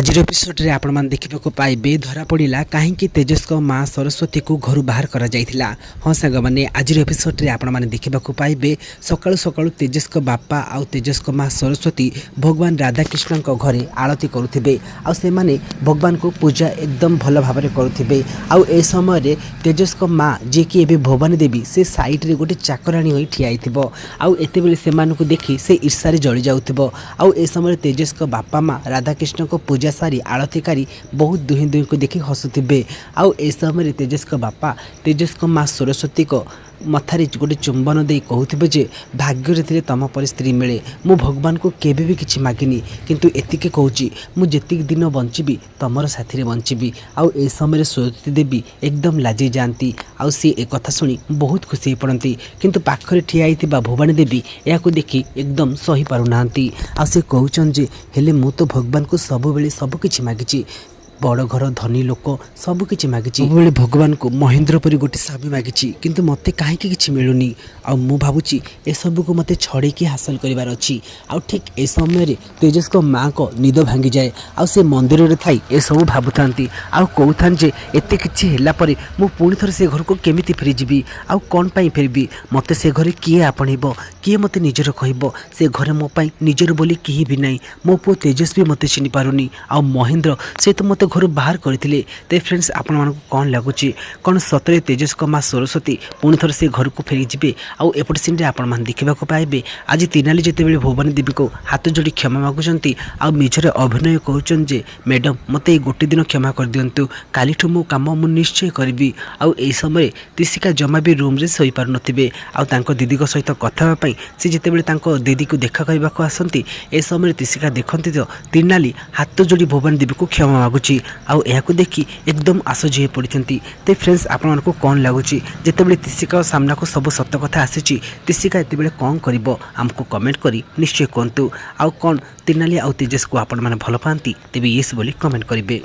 आज एपिसोड रे आपण मान देखिबाको पाइबे धरा पड़िला कहीं तेजस को माँ सरस्वती को घर बाहर करा जाइथिला। हाँ सांग मैंने आज एपिसोड रे आपण मान देखिबाको पाइबे सकाळु सकाळु तेजस को बापा आउ तेजस को माँ सरस्वती भगवान राधाकृष्ण को घरे आरती करुथिबे आउ से माने भगवान को पूजा एकदम भल भाव में करुथिबे। आउ ए समय रे तेजस को माँ जे कि एबे भवानी देवी से साइड रे गोटे चाकराणी होई ठिया आइथिबो आउ एते बेले से मानकु देखि से ईर्षा रे जळि जाउथिबो। आउ ए समय तेजस को बापा माँ राधाकृष्ण को पूजा सारी आरती करी बहुत दुही को देखि हसुथिबे। आउ ए समय तेजस को बापा तेजस को माँ सरस्वती को मथारे गोटे चुंबन दे कहूथिबे जे भाग्य रे तम पर स्त्री मिले। मु भगवान को केबे भी किछि मागिनी किंतु एतिके कहूची मु जेतिक दिन बंचिबी तमर साथी रे बंचिबी। आउ ए समय सरस्वती देवी एकदम लाजी जानती आउ सी ए कथा सुनी बहुत खुशी पड़ती किंतु पाखरे ठिया आइथिबा भवानी देवी याकू देखि एकदम सही पारु नांती। आ से कहउचन जे हेले मु तो भगवान को सब बेले सब किछि मागिछि बड़ घर धनी लोक सबकि मागिची बेले भगवान को महेंद्र परी गोटे स्वामी मागिची किंतु मते कहीं किछि मिलुनी। आ मु भाबुची ए सब को मते छड़े की हासिल करिवार अछि। आ ठीक ए समय रे तेजस को माँ को निद भांगी जाए आ से मंदिर रे थाई ए सब भाबुथांती आ कहउथान जे एते किछि हेला परे मु पुणी थर से घर को केमिति फेरी जिबी आ कोन पई फेरबी मते से घरे किए आपणिबो किए मते निजर कहइबो से घरे मो पई निजर बोली केही भी नाही। मो पो तेजस भी मते चिनि पारुनी आ महेंद्र से तो मते घर बाहर करथिले। ते फ्रेंड्स आपण मानको कोन लागुची कोन सतरे तेजस को माँ सरस्वती पुणी थर से घर को फेरी जिबे। आउ एपट सीन रे आपण मान देखिबा को पाइबे आज तीनाली जेते बेले भवानी देवी को हाथ जोड़ी क्षमा मागुचंती आ मिछरे अभिनय कहउचन जे मैडम मते गोटे दिन क्षमा कर दियंतु कालीठु मो काम मु निश्चय करबी। आउ ए समय तिसिका जमा भी रूम रे सोई पार नथिबे आउ तांको दीदी को सहित कथा पई से जेते बेले तांको दीदी को देखा करबा को आसंती ए समय तिसिका देखंती तो तीनाली हाथ जोड़ी भवानी देवी को क्षमा मागुची आउ एहाकु देखि एकदम आश्चर्य पड़िचंती। ते फ्रेंड्स आपण मानको कोन लागुची जेते बेले तिसिका सामना को सब सत्य कथा आसीची तिसिका एते बेले कोन करिवो हमको कमेंट करी निश्चय कोंतु। आउ कोन तीनाली आउ तेजस को आपण माने भल पांती तेबे येस बोली कमेंट करिवे।